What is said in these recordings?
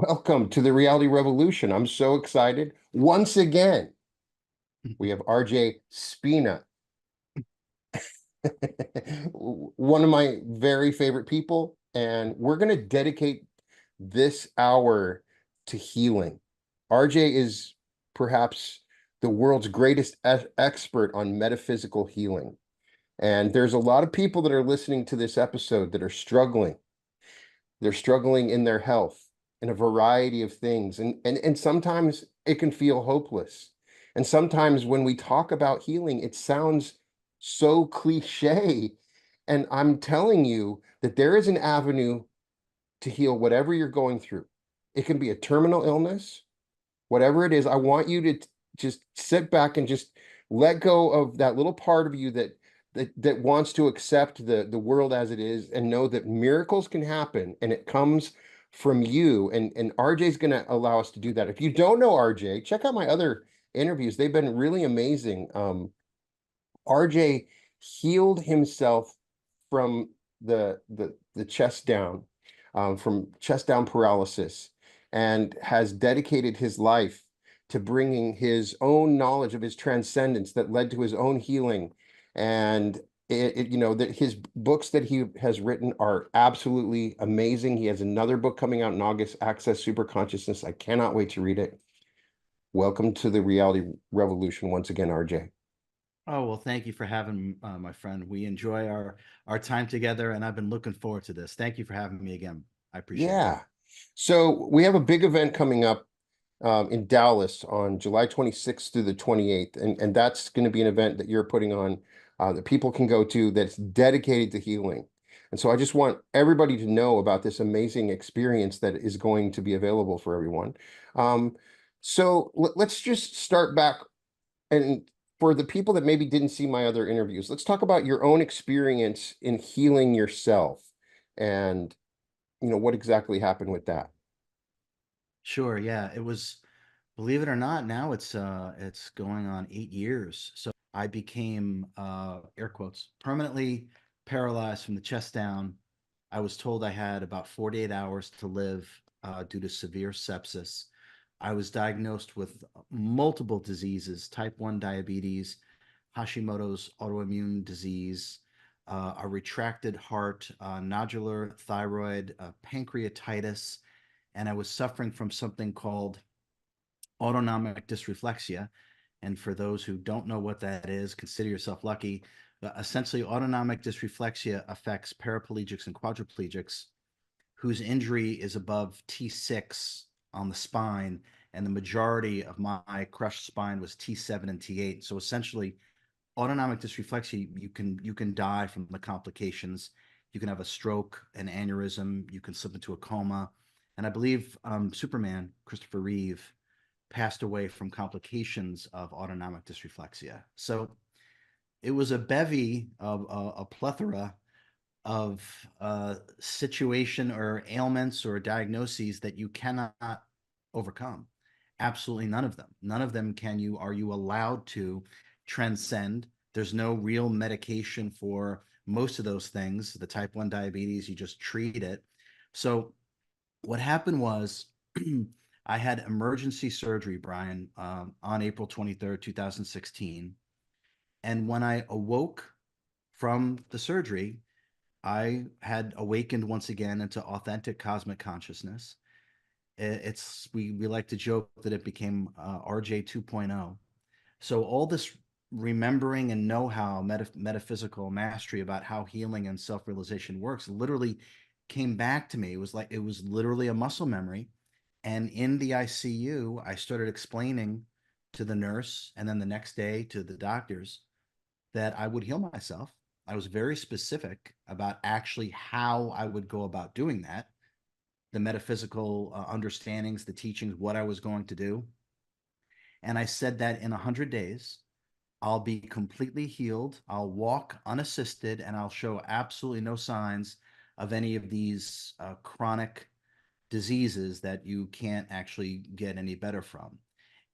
Welcome to the Reality Revolution. I'm so excited. Once again, we have RJ Spina, one of my very favorite people, and we're going to dedicate this hour to healing. RJ is perhaps the world's greatest expert on metaphysical healing. And there's a lot of people that are listening to this episode that are struggling. They're struggling in their health in a variety of things. And sometimes it can feel hopeless. And sometimes when we talk about healing, it sounds so cliche. And I'm telling you that there is an avenue to heal whatever you're going through. It can be a terminal illness, whatever it is. I want you to just sit back and just let go of that little part of you that wants to accept the world as it is and know that miracles can happen and it comes from you. And RJ's going to allow us to do that. If you don't know RJ, check out my other interviews. They've been really amazing. RJ healed himself from the chest down, from chest down paralysis, and has dedicated his life to bringing his own knowledge of his transcendence that led to his own healing. And that his books that he has written are absolutely amazing. He has another book coming out in August, Access Super Consciousness. I cannot wait to read it. Welcome to the Reality Revolution once again, RJ. Oh, well, thank you for having me, my friend. We enjoy our time together, and I've been looking forward to this. Thank you for having me again. I appreciate it. Yeah. So we have a big event coming up in Dallas on July 26th through the 28th. And that's going to be an event that you're putting on that people can go to that's dedicated to healing. And so I just want everybody to know about this amazing experience that is going to be available for everyone. So let's just start back. And for the people that maybe didn't see my other interviews, let's talk about your own experience in healing yourself and, what exactly happened with that. Sure, yeah. It was, believe it or not, now it's going on 8 years. So I became air quotes permanently paralyzed from the chest down. I was told I had about 48 hours to live due to severe sepsis. I was diagnosed with multiple diseases, type 1 diabetes, Hashimoto's autoimmune disease, a retracted heart, nodular thyroid, pancreatitis, and I was suffering from something called autonomic dysreflexia. And for those who don't know what that is, consider yourself lucky. Essentially, autonomic dysreflexia affects paraplegics and quadriplegics whose injury is above T6 on the spine, and the majority of my crushed spine was T7 and T8. So essentially, autonomic dysreflexia, you can die from the complications. You can have a stroke, an aneurysm, you can slip into a coma. And I believe Superman, Christopher Reeve, passed away from complications of autonomic dysreflexia. So it was a bevy of a plethora of situation or ailments or diagnoses that you cannot overcome. Absolutely none of them. None of them are you allowed to transcend. There's no real medication for most of those things. The type 1 diabetes, you just treat it. So what happened was I had emergency surgery, Brian, on April 23rd, 2016. And when I awoke from the surgery, I had awakened once again into authentic cosmic consciousness. It's we like to joke that it became RJ 2.0. So all this remembering and know-how, metaphysical mastery about how healing and self-realization works, literally came back to me. It was literally a muscle memory. And in the ICU, I started explaining to the nurse and then the next day to the doctors that I would heal myself. I was very specific about actually how I would go about doing that, the metaphysical understandings, the teachings, what I was going to do. And I said that in 100 days, I'll be completely healed. I'll walk unassisted and I'll show absolutely no signs of any of these chronic diseases that you can't actually get any better from.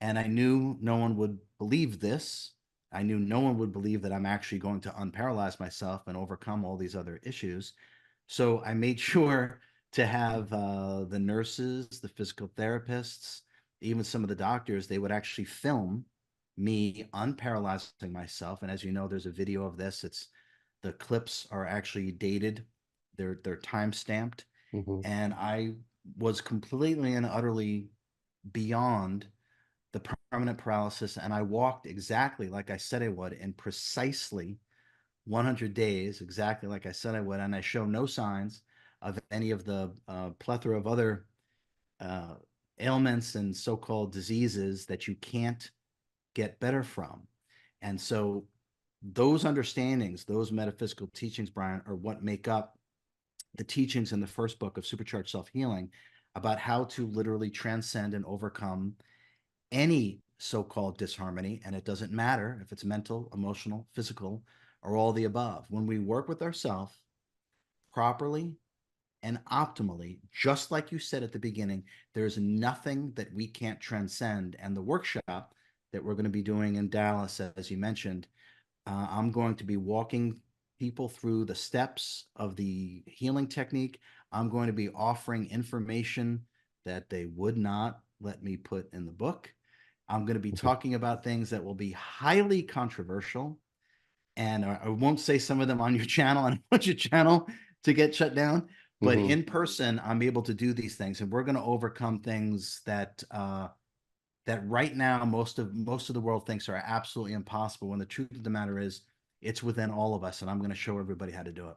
And I knew no one would believe this. I knew no one would believe that I'm actually going to unparalyze myself and overcome all these other issues. So I made sure to have the nurses, the physical therapists, even some of the doctors, they would actually film me unparalyzing myself. And as you know, there's a video of this. It's the clips are actually dated, they're time stamped, Hmm. and I was completely and utterly beyond the permanent paralysis, and I walked exactly like I said I would in precisely 100 days, exactly like I said I would, and I show no signs of any of the plethora of other uh, ailments and so-called diseases that you can't get better from. And so those understandings, those metaphysical teachings, Brian, are what make up the teachings in the first book of Supercharged Self-Healing about how to literally transcend and overcome any so-called disharmony. And it doesn't matter if it's mental, emotional, physical, or all the above. When we work with ourselves properly and optimally, just like you said at the beginning, there's nothing that we can't transcend. And the workshop that we're going to be doing in Dallas, as you mentioned, I'm going to be walking people through the steps of the healing technique. I'm going to be offering information that they would not let me put in the book. I'm going to be talking about things that will be highly controversial. And I won't say some of them on your channel. I don't want your channel to get shut down. But Hmm. in person, I'm able to do these things, and we're going to overcome things that that right now most of the world thinks are absolutely impossible. When the truth of the matter is, it's within all of us, and I'm going to show everybody how to do it.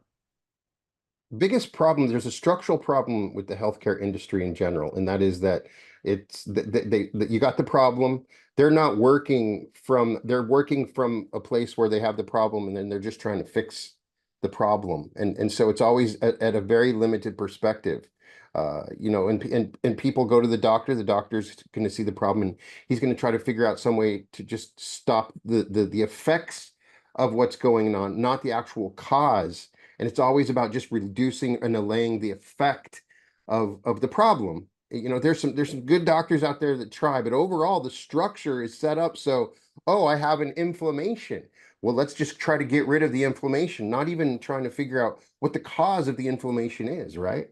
Biggest problem, there's a structural problem with the healthcare industry in general, and that is that you got the problem. They're working from a place where they have the problem, and then they're just trying to fix the problem. And so it's always at a very limited perspective. And people go to the doctor's going to see the problem, and he's going to try to figure out some way to just stop the effects of what's going on, not the actual cause. And it's always about just reducing and allaying the effect of the problem. There's some good doctors out there that try, but overall the structure is set up so, oh, I have an inflammation. Well, let's just try to get rid of the inflammation, not even trying to figure out what the cause of the inflammation is, right?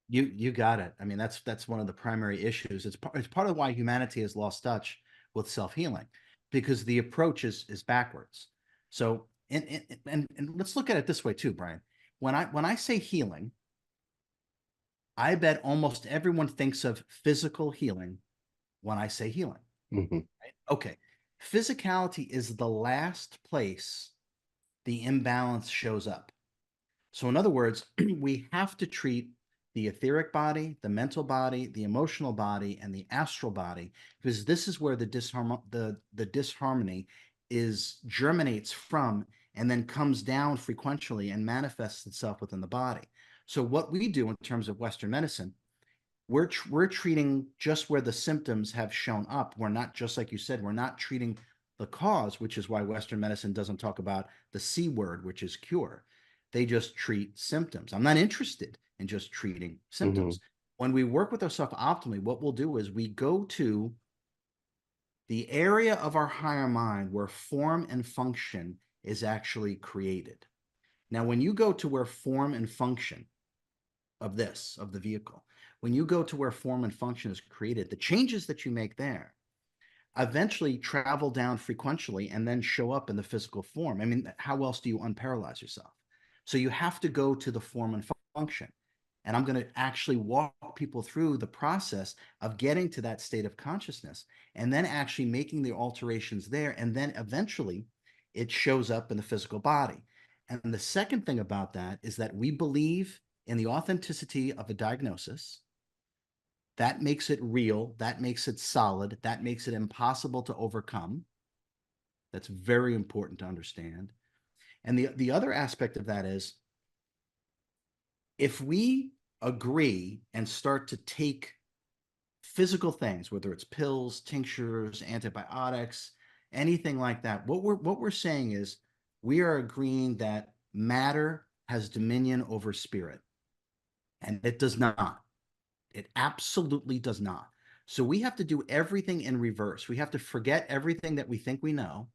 You got it. I mean, that's one of the primary issues. It's part of why humanity has lost touch with self-healing, because the approach is backwards. So and let's look at it this way too, Brian. When I say healing, I bet almost everyone thinks of physical healing when I say healing. Hmm. Right? Okay. Physicality is the last place the imbalance shows up. So, in other words, we have to treat the etheric body, the mental body, the emotional body, and the astral body, because this is where the disharmony is germinates from and then comes down frequentially and manifests itself within the body. So, what we do in terms of Western medicine, we're treating just where the symptoms have shown up. We're not, just like you said, we're not treating the cause, which is why Western medicine doesn't talk about the C word, which is cure. They just treat symptoms. I'm not interested in just treating Hmm. symptoms. When we work with ourselves optimally, what we'll do is we go to the area of our higher mind where form and function is actually created. Now, when you go to where form and function of the vehicle, when you go to where form and function is created, the changes that you make there eventually travel down frequentially and then show up in the physical form. I mean, how else do you unparalyze yourself? So you have to go to the form and function. And I'm going to actually walk people through the process of getting to that state of consciousness and then actually making the alterations there. And then eventually it shows up in the physical body. And the second thing about that is that we believe in the authenticity of a diagnosis. That makes it real. That makes it solid. That makes it impossible to overcome. That's very important to understand. And the other aspect of that is, if we agree and start to take physical things, whether it's pills, tinctures, antibiotics, anything like that, what we're saying is we are agreeing that matter has dominion over spirit, and it does not. It absolutely does not. So we have to do everything in reverse. We have to forget everything that we think we know.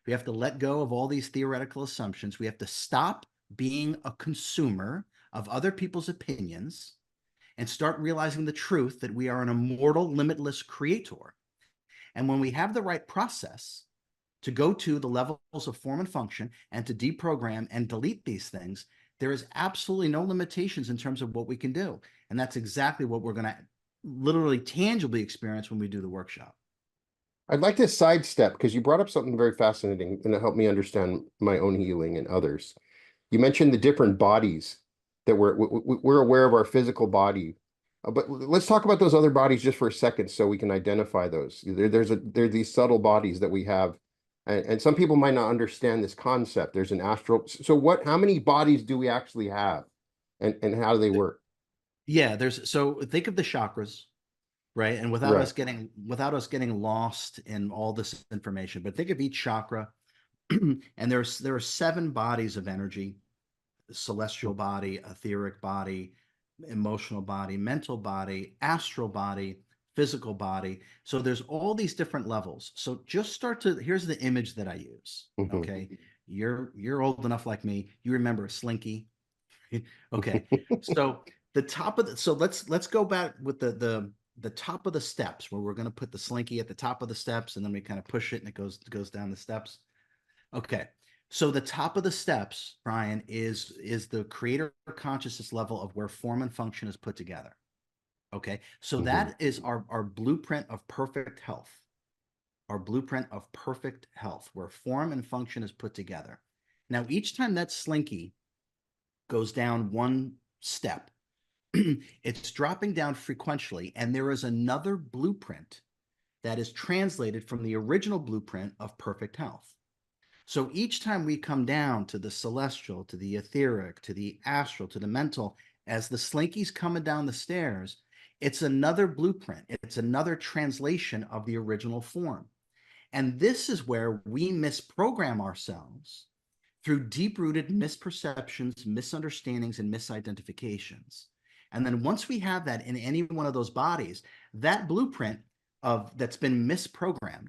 We have to let go of all these theoretical assumptions. We have to stop being a consumer of other people's opinions. and start realizing the truth that we are an immortal, limitless creator. And when we have the right process to go to the levels of form and function and to deprogram and delete these things, there is absolutely no limitations in terms of what we can do. And that's exactly what we're going to literally tangibly experience when we do the workshop. I'd like to sidestep because you brought up something very fascinating and it helped me understand my own healing and others. You mentioned the different bodies that we're aware of our physical body. But let's talk about those other bodies just for a second so we can identify those. There are these subtle bodies that we have, and some people might not understand this concept. There's an astral. So how many bodies do we actually have, and how do they work? Yeah, so think of the chakras, right? And Right. without us getting lost in all this information, but think of each chakra, and there are 7 bodies of energy: celestial body, etheric body, emotional body, mental body, astral body, physical body. So there's all these different levels. So just here's the image that I use. Mhm. Okay. You're old enough like me. You remember a slinky. Okay. So let's go back with the top of the steps where we're going to put the slinky at the top of the steps, and then we kind of push it and it goes down the steps. Okay. So the top of the steps, Brian, is the creator consciousness level of where form and function is put together. Okay. So Mhm. that is our blueprint of perfect health. Our blueprint of perfect health, where form and function is put together. Now, each time that slinky goes down one step, it's dropping down frequentially, and there is another blueprint that is translated from the original blueprint of perfect health. So each time we come down to the celestial, to the etheric, to the astral, to the mental, as the slinky's coming down the stairs, it's another blueprint. It's another translation of the original form. And this is where we misprogram ourselves through deep rooted misperceptions, misunderstandings, and misidentifications. And then once we have that in any one of those bodies, that blueprint of that's been misprogrammed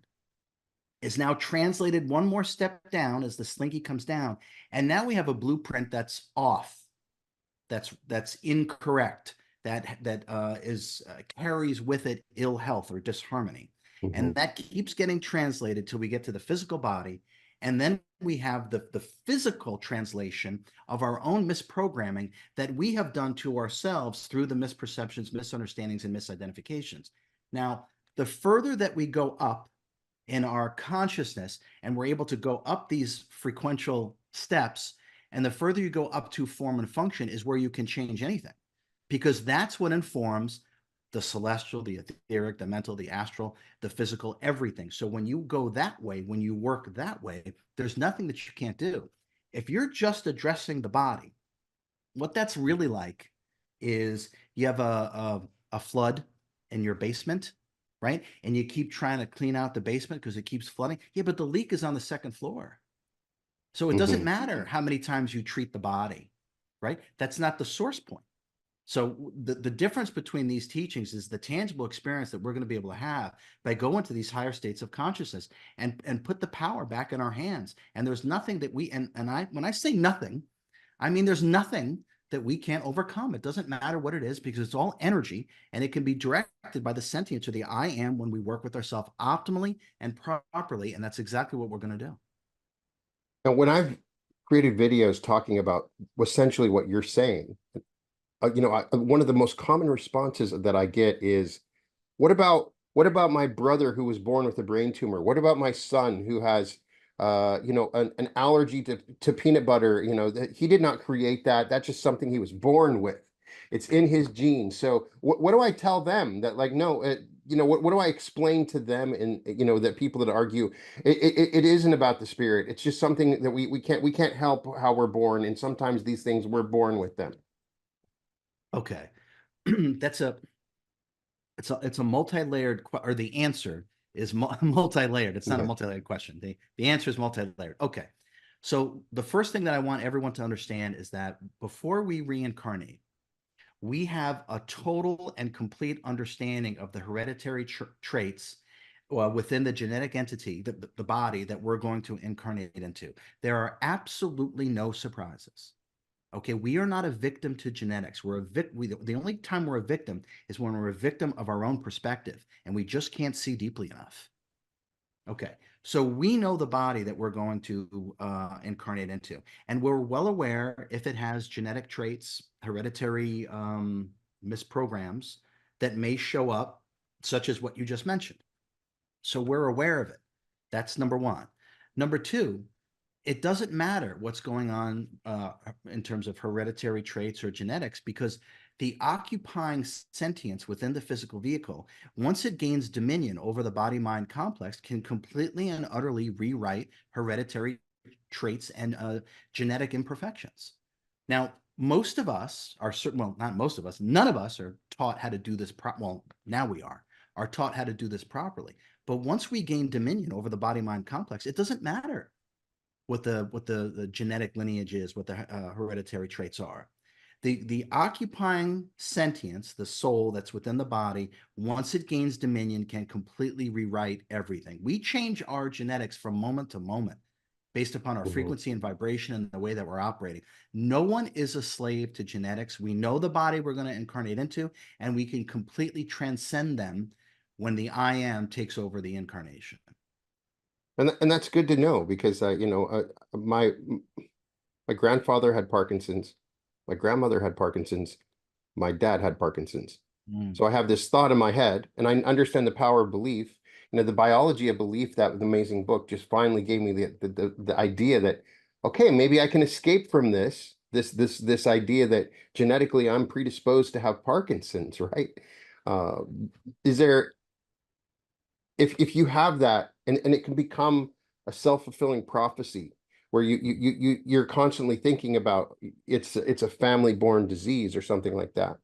is now translated one more step down as the slinky comes down. And now we have a blueprint that's off, that's incorrect, that carries with it ill health or disharmony. And Mhm. that keeps getting translated till we get to the physical body. And then we have the physical translation of our own misprogramming that we have done to ourselves through the misperceptions, misunderstandings, and misidentifications. Now, the further that we go up in our consciousness and we're able to go up these frequential steps, and the further you go up to form and function is where you can change anything, because that's what informs the celestial, the etheric, the mental, the astral, the physical, everything. So when you go that way, when you work that way, there's nothing that you can't do. If you're just addressing the body, what that's really like is you have a flood in your basement, right? And you keep trying to clean out the basement because it keeps flooding. Yeah, but the leak is on the second floor. So it doesn't Mhm. matter how many times you treat the body, right? That's not the source point. So the difference between these teachings is the tangible experience that we're going to be able to have by going to these higher states of consciousness and put the power back in our hands. And there's nothing that and I when I say nothing, I mean there's nothing that we can't overcome. It doesn't matter what it is because it's all energy, and it can be directed by the sentience or the I am when we work with ourselves optimally and properly. And that's exactly what we're going to do. Now, when I've created videos talking about essentially what you're saying, one of the most common responses that I get is, what about my brother who was born with a brain tumor? What about my son who has an allergy to peanut butter? That he did not create that. That's just something he was born with. It's in his genes. So what do I tell them that, like, no, what do I explain to them, and that people that argue it isn't about the spirit. It's just something that we can't help how we're born, and sometimes these things we're born with them. Okay. that's a it's a multi-layered or the answer is multi-layered. It's not a Yeah. multi-layered question. The answer is multi-layered. Okay. So the first thing that I want everyone to understand is that before we reincarnate, we have a total and complete understanding of the hereditary traits within the genetic entity, the body that we're going to incarnate into. There are absolutely no surprises. Okay, we are not a victim to genetics. The only time we're a victim is when we're a victim of our own perspective, and we just can't see deeply enough. Okay, so we know the body that we're going to incarnate into, and we're well aware if it has genetic traits, hereditary misprograms that may show up, such as what you just mentioned. So we're aware of it. That's number one. Number two, it doesn't matter what's going on in terms of hereditary traits or genetics, because the occupying sentience within the physical vehicle, once it gains dominion over the body mind complex, can completely and utterly rewrite hereditary traits and genetic imperfections. Now, most of us are certain, well, not most of us, none of us are taught how to do this. Well, now we are taught how to do this properly. But once we gain dominion over the body mind complex, it doesn't matter what the genetic lineage is, what the hereditary traits are. The occupying sentience, the soul that's within the body, once it gains dominion, can completely rewrite everything. We change our genetics from moment to moment based upon our Mm-hmm. frequency and vibration and the way that we're operating. No one is a slave to genetics. We know the body we're going to incarnate into, and we can completely transcend them when the I am takes over the incarnation. And that's good to know because my grandfather had Parkinson's, my grandmother had Parkinson's, my dad had Parkinson's. Mm. So I have this thought in my head, and I understand the power of belief. The biology of belief, that amazing book just finally gave me the idea that, okay, maybe I can escape from this idea that genetically I'm predisposed to have Parkinson's, right? Uh, is there if you have that, and it can become a self-fulfilling prophecy where you're constantly thinking about it's a family born disease or something like that.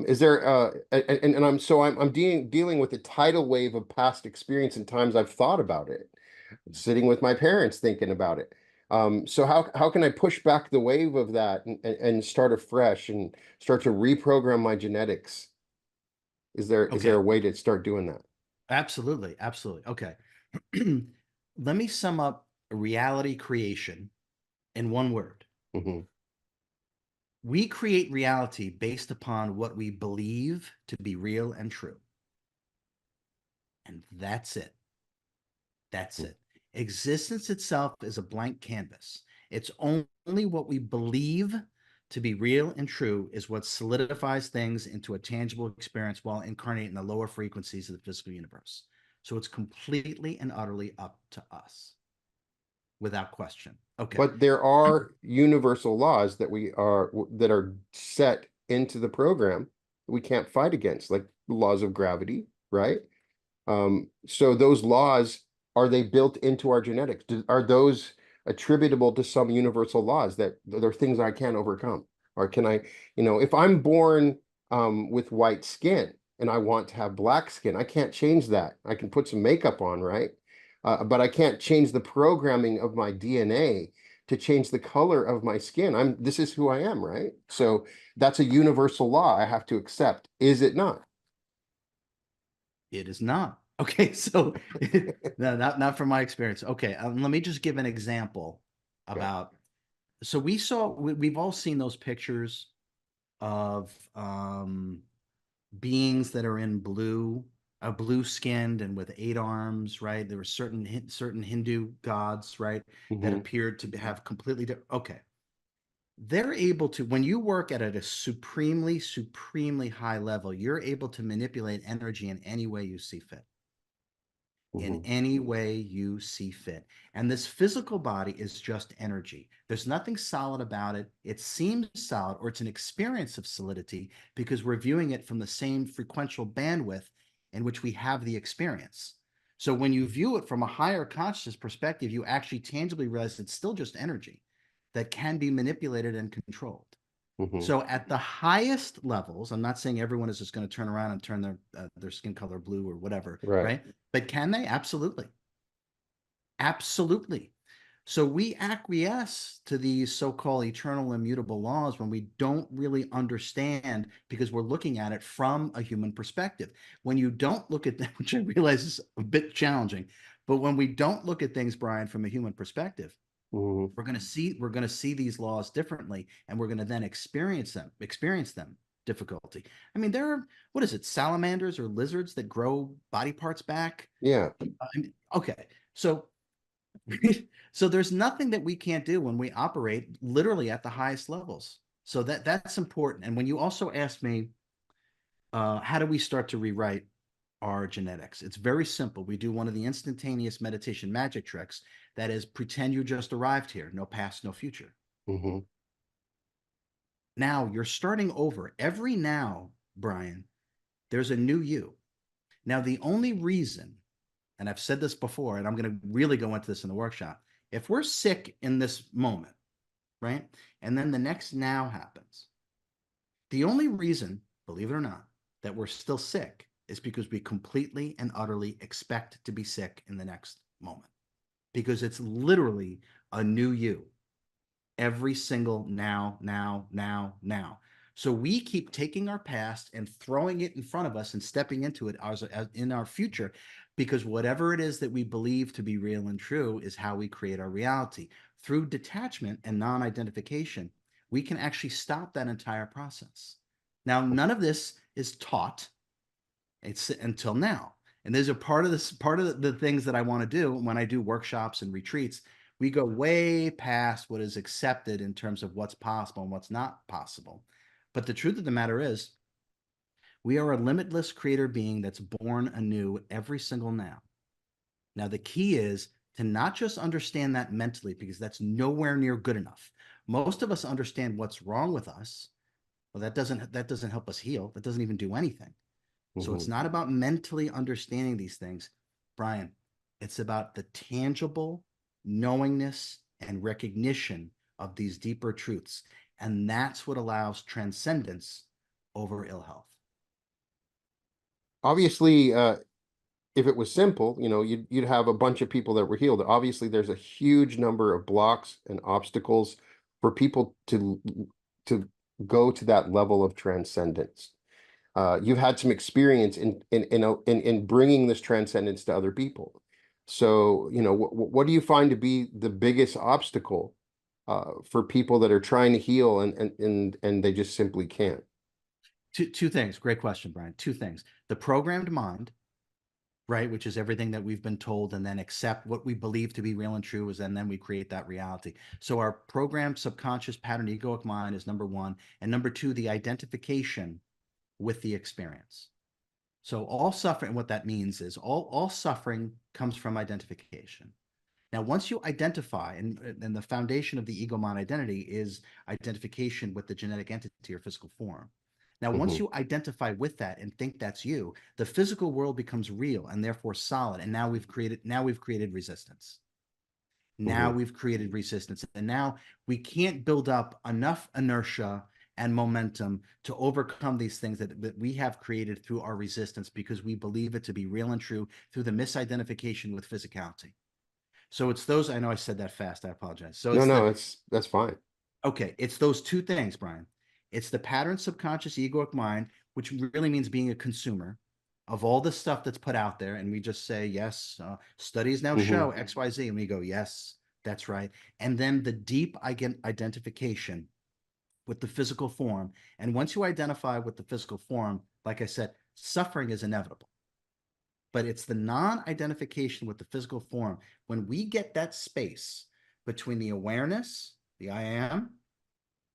Is there and I'm dealing with a tidal wave of past experience and times I've thought about it, sitting with my parents thinking about it. So how can I push back the wave of that and start afresh and start to reprogram my genetics? Is there Okay. a way to start doing that? Absolutely. Absolutely. Okay. Let me sum up reality creation in one word. Hmm. We create reality based upon what we believe to be real and true. And that's it. That's it. Existence itself is a blank canvas. It's only what we believe to be real and true is what solidifies things into a tangible experience while incarnating the lower frequencies of the physical universe. So it's completely and utterly up to us without question. Okay. But there are universal laws that are set into the program we can't fight against, like laws of gravity, right? So those laws, are they built into our genetics? Are those attributable to some universal laws that they're things I can't overcome? Or can I, if I'm born with white skin and I want to have black skin, I can't change that. I can put some makeup on, right? But I can't change the programming of my DNA to change the color of my skin. This is who I am, right? So that's a universal law I have to accept, is it not? It is not. Okay, so no, not from my experience. Okay, let me just give an example Okay. about. So we've all seen those pictures of beings that are in blue, blue skinned and with 8 arms, right? There were certain Hindu gods, right, that Hmm. appeared to have completely different. Okay, they're able to, when you work at a supremely high level, you're able to manipulate energy in any way you see fit, in Hmm. any way you see fit. And this physical body is just energy. There's nothing solid about it. It seems solid, or it's an experience of solidity because we're viewing it from the same frequential bandwidth in which we have the experience. So when you view it from a higher conscious perspective, you actually tangibly realize it's still just energy that can be manipulated and controlled. Hmm. So at the highest levels, I'm not saying everyone is just going to turn around and turn their skin color blue or whatever, Right. right? But can they? Absolutely. Absolutely. So we acquiesce to these so-called eternal immutable laws when we don't really understand because we're looking at it from a human perspective. When you don't look at that, which I realize is a bit challenging, but when we don't look at things, Brian, from a human perspective, Mhm. We're going to see these laws differently, and we're going to then experience them difficulty. I mean, there are, what is it, salamanders or lizards that grow body parts back? Yeah. Okay, so so there's nothing that we can't do when we operate literally at the highest levels. So that's important. And when you also asked me, how do we start to rewrite our genetics? It's very simple. We do one of the instantaneous meditation magic tricks. That is, pretend you just arrived here, no past, no future. Hmm. Now you're starting over. Every now, Brian, there's a new you. Now, the only reason, and I've said this before, and I'm going to really go into this in the workshop, if we're sick in this moment, right? And then the next now happens. The only reason, believe it or not, that we're still sick is because we completely and utterly expect to be sick in the next moment. Because it's literally a new you every single now, now, now, now. So we keep taking our past and throwing it in front of us and stepping into it as in our future, because whatever it is that we believe to be real and true is how we create our reality. Through detachment and non identification, we can actually stop that entire process. Now, none of this is taught. It's until now. And these are part of the things that I want to do when I do workshops and retreats. We go way past what is accepted in terms of what's possible and what's not possible. But the truth of the matter is, we are a limitless creator being that's born anew every single now. Now, the key is to not just understand that mentally, because that's nowhere near good enough. Most of us understand what's wrong with us. Well, that doesn't help us heal. That doesn't even do anything. So Hmm. it's not about mentally understanding these things, Brian. It's about the tangible knowingness and recognition of these deeper truths. And that's what allows transcendence over ill health. Obviously, if it was simple, you'd have a bunch of people that were healed. Obviously, there's a huge number of blocks and obstacles for people to go to that level of transcendence. You've had some experience in bringing this transcendence to other people. So, what do you find to be the biggest obstacle for people that are trying to heal and they just simply can't? Two things. Great question, Brian. Two things. The programmed mind, right, which is everything that we've been told, and then accept what we believe to be real and true, is, and then we create that reality. So our programmed subconscious pattern egoic mind is number one, and number two, the identification with the experience. So all suffering, what that means is all suffering comes from identification. Now, once you identify, and the foundation of the ego mind identity is identification with the genetic entity or physical form. Now, once Hmm. you identify with that and think that's you, the physical world becomes real and therefore solid. And now we've created resistance. Now Hmm. we've created resistance. And now we can't build up enough inertia and momentum to overcome these things that we have created through our resistance, because we believe it to be real and true through the misidentification with physicality. So it's those, I know I said that fast, I apologize. So No, it's no, the, that's fine. okay, it's those two things, Brian. It's the pattern subconscious egoic mind, which really means being a consumer of all the stuff that's put out there. And we just say, yes, studies now Hmm. show XYZ. And we go, yes, that's right. And then the deep identification with the physical form. And once you identify with the physical form, like I said, suffering is inevitable. But it's the non identification with the physical form. When we get that space between the awareness, the I am,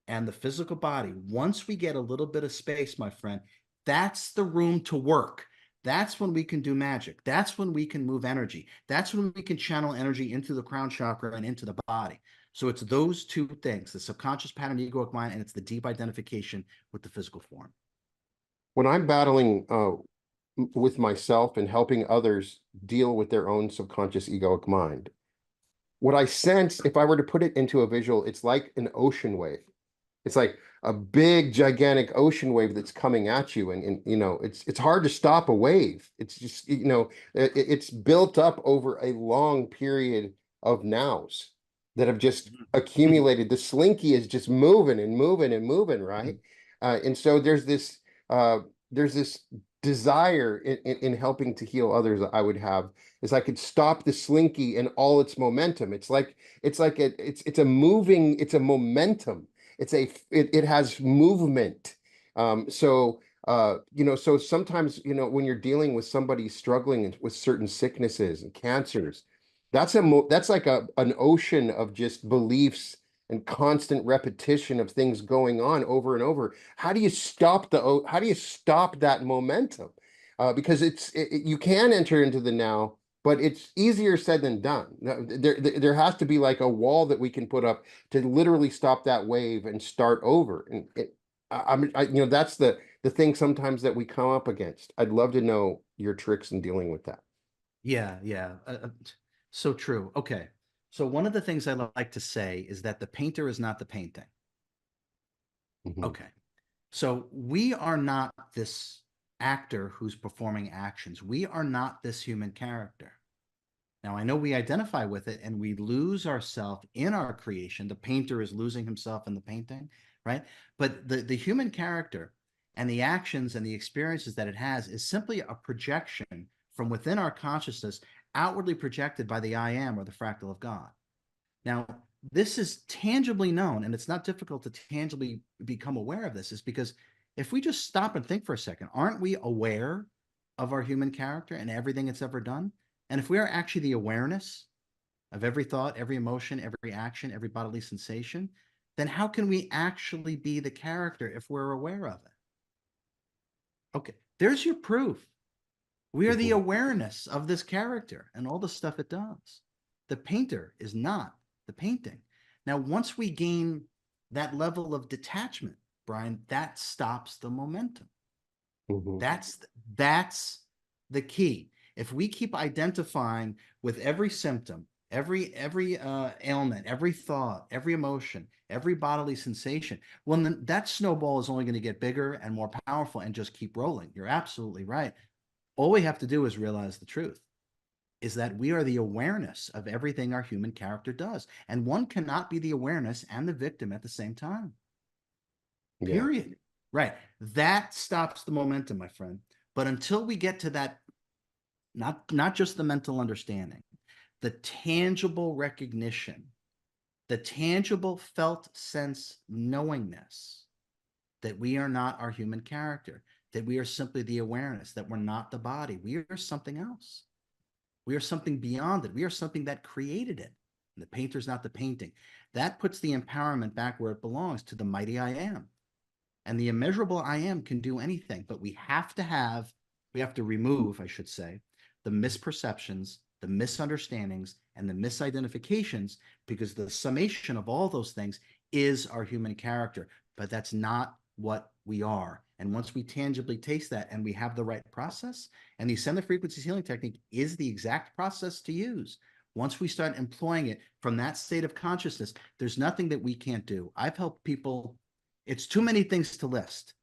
and the physical body, once we get a little bit of space, my friend, that's the room to work. That's when we can do magic. That's when we can move energy. That's when we can channel energy into the crown chakra and into the body. So it's those two things, the subconscious pattern, egoic mind, and it's the deep identification with the physical form. When I'm battling with myself and helping others deal with their own subconscious egoic mind, what I sense, if I were to put it into a visual, it's like an ocean wave. It's like a big, gigantic ocean wave that's coming at you, and it's hard to stop a wave. It's just it's built up over a long period of nows that have just accumulated. The slinky is just moving and moving and moving, right? And so uh, there's this desire in helping to heal others I would have is I could stop the slinky and all its momentum. It's a moving, it's a momentum. It has movement. So sometimes, when you're dealing with somebody struggling with certain sicknesses and cancers, that's like an ocean of just beliefs and constant repetition of things going on over and over. How do you stop that momentum? Because you can enter into the now, but it's easier said than done. There has to be like a wall that we can put up to literally stop that wave and start over. And that's the thing sometimes that we come up against. I'd love to know your tricks in dealing with that. Yeah, yeah. So true. Okay. So one of the things I like to say is that the painter is not the painting. Mhm. Okay. So we are not this actor who's performing actions. We are not this human character. Now, I know we identify with it and we lose ourselves in our creation. The painter is losing himself in the painting, right? But the human character and the actions and the experiences that it has is simply a projection from within our consciousness, outwardly projected by the I am or the fractal of God. Now, this is tangibly known, and it's not difficult to tangibly become aware of this, is because if we just stop and think for a second, aren't we aware of our human character and everything it's ever done? And if we are actually the awareness of every thought, every emotion, every action, every bodily sensation, then how can we actually be the character if we're aware of it? Okay, there's your proof. We are the Mhm. awareness of this character and all the stuff it does. The painter is not the painting. Now, once we gain that level of detachment, Brian, that stops the momentum. Mhm. That's that's the key. If we keep identifying with every symptom, every ailment, every thought, every emotion, every bodily sensation, well, then that snowball is only going to get bigger and more powerful and just keep rolling. You're absolutely right. All we have to do is realize the truth is that we are the awareness of everything our human character does. And one cannot be the awareness and the victim at the same time. Yeah. Period. Right. That stops the momentum, my friend. But until we get to that, not just the mental understanding, the tangible recognition, the tangible felt sense knowingness that we are not our human character, that we are simply the awareness, that we're not the body, we are something else. We are something beyond it. We are something that created it. And the painter's not the painting. That puts the empowerment back where it belongs, to the mighty I am. And the immeasurable I am can do anything, but we have to remove, I should say, the misperceptions, the misunderstandings, and the misidentifications, because the summation of all those things is our human character. But that's not what we are. And once we tangibly taste that and we have the right process, and the ascended frequencies healing technique is the exact process to use. Once we start employing it from that state of consciousness, there's nothing that we can't do. I've helped people, it's too many things to list.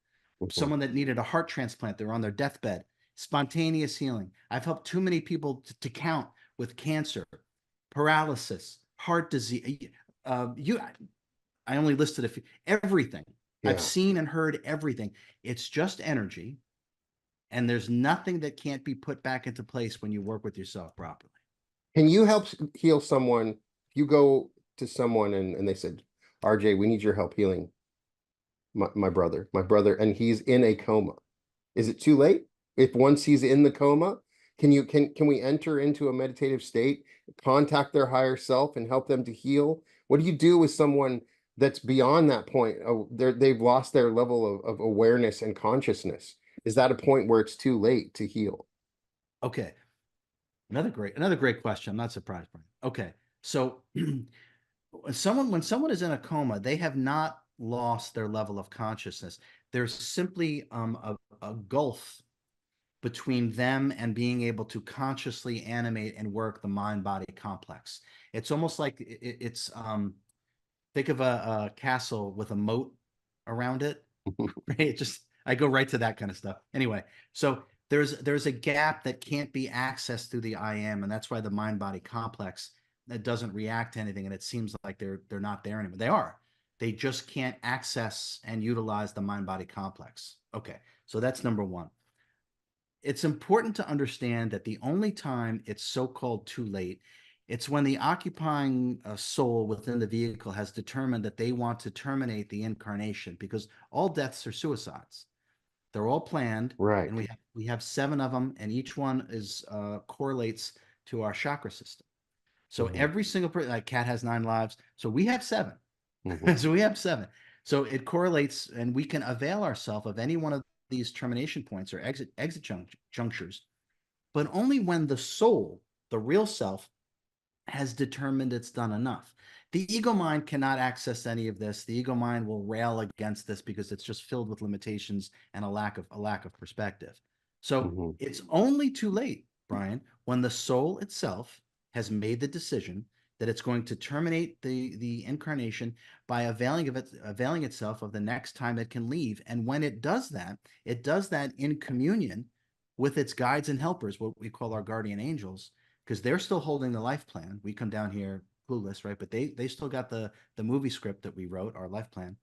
Mhm. Someone that needed a heart transplant, they're on their deathbed, spontaneous healing. I've helped too many people to count, with cancer, paralysis, heart disease. You, I only listed a few, everything. I've Yeah. seen and heard everything. It's just energy. And there's nothing that can't be put back into place when you work with yourself properly. Can you help heal someone? If you go to someone and they said, RJ, we need your help healing my brother, and he's in a coma. Is it too late? If once he's in the coma, can we enter into a meditative state, contact their higher self and help them to heal? What do you do with someone that's beyond that point? Oh, they've lost their level of awareness and consciousness. Is that a point where it's too late to heal? Okay. Another great question. I'm not surprised, Brian. Okay. So when someone is in a coma, they have not lost their level of consciousness. There's simply a gulf between them and being able to consciously animate and work the mind body complex. It's almost like it's think of a castle with a moat around it. Right? It just, I go right to that kind of stuff. Anyway, so there's a gap that can't be accessed through the I am, and that's why the mind body complex, that doesn't react to anything, and it seems like they're not there anymore. They are. They just can't access and utilize the mind body complex. Okay, so that's number one. it's important to understand that the only time it's so-called too late, it's when the occupying soul within the vehicle has determined that they want to terminate the incarnation, because all deaths are suicides. They're all planned, and Right. we have 7 of them, and each one is correlates to our chakra system. So Hmm. every single person, like cat has 9 lives, so we have 7. Hmm. So we have 7. So it correlates, and we can avail ourselves of any one of these termination points or exit junctures, but only when the soul, the real self, has determined it's done enough. The ego mind cannot access any of this. The ego mind will rail against this because it's just filled with limitations and a lack of perspective. So Hmm. it's only too late, Brian, when the soul itself has made the decision that it's going to terminate the incarnation by availing itself of the next time it can leave. And when it does that in communion with its guides and helpers, what we call our guardian angels, because they're still holding the life plan. We come down here clueless, right? But they still got the movie script that we wrote, our life plan.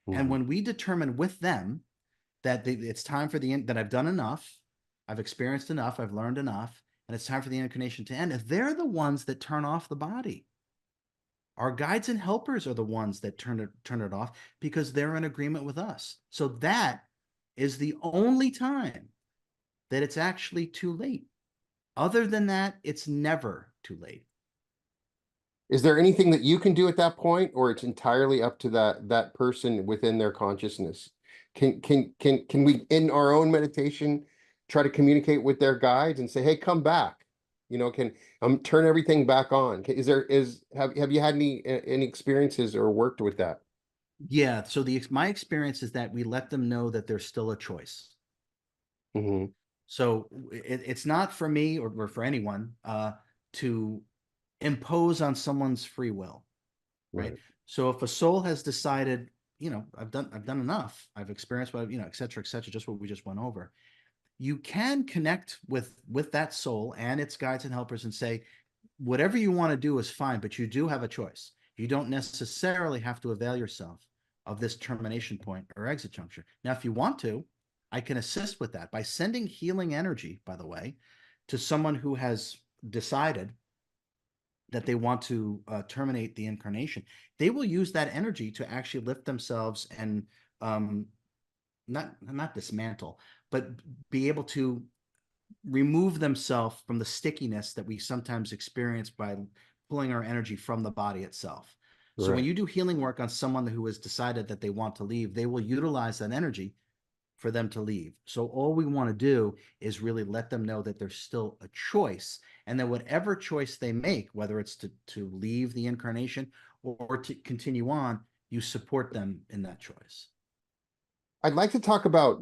And Hmm. when we determine with them that it's time for that I've done enough, I've experienced enough, I've learned enough, and it's time for the incarnation to end, they're the ones that turn off the body. Our guides and helpers are the ones that turn it off because they're in agreement with us. So that is the only time that it's actually too late. Other than that, it's never too late. Is there anything that you can do at that point, or it's entirely up to that person within their consciousness? Can we in our own meditation try to communicate with their guides and say, "Hey, come back"? Can turn everything back on? Is there is have you had any experiences or worked with that? Yeah. So my experience is that we let them know that there's still a choice. Hmm. So it's not for me or for anyone to impose on someone's free will, right? Right. So if a soul has decided, I've done enough, I've experienced what, et cetera, just what we just went over. You can connect with that soul and its guides and helpers and say, whatever you want to do is fine, but you do have a choice. You don't necessarily have to avail yourself of this termination point or exit juncture. Now, if you want to, I can assist with that by sending healing energy, by the way, to someone who has decided that they want to terminate the incarnation. They will use that energy to actually lift themselves and um, not dismantle, but be able to remove themselves from the stickiness that we sometimes experience by pulling our energy from the body itself. So when Right. you do healing work on someone who has decided that they want to leave, they will utilize that energy for them to leave. So all we want to do is really let them know that there's still a choice, and that whatever choice they make, whether it's to leave the incarnation or to continue on, you support them in that choice. I'd like to talk about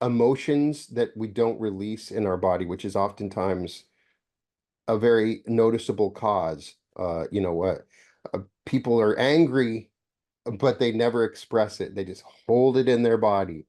emotions that we don't release in our body, which is oftentimes a very noticeable cause. What people are angry, but they never express it. They just hold it in their body.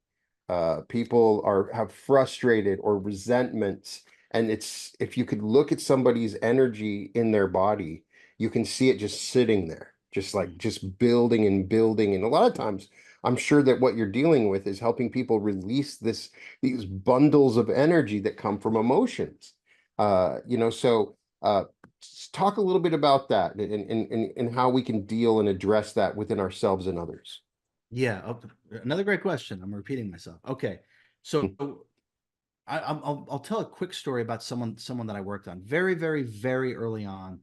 People are have frustrated or resentments, and it's if you could look at somebody's energy in their body, you can see it just sitting there, just building and building. And a lot of times, I'm sure that what you're dealing with is helping people release these bundles of energy that come from emotions. So talk a little bit about that and how we can deal and address that within ourselves and others. Yeah, another great question. I'm repeating myself. Okay, so I'll tell a quick story about someone that I worked on very, very, very early on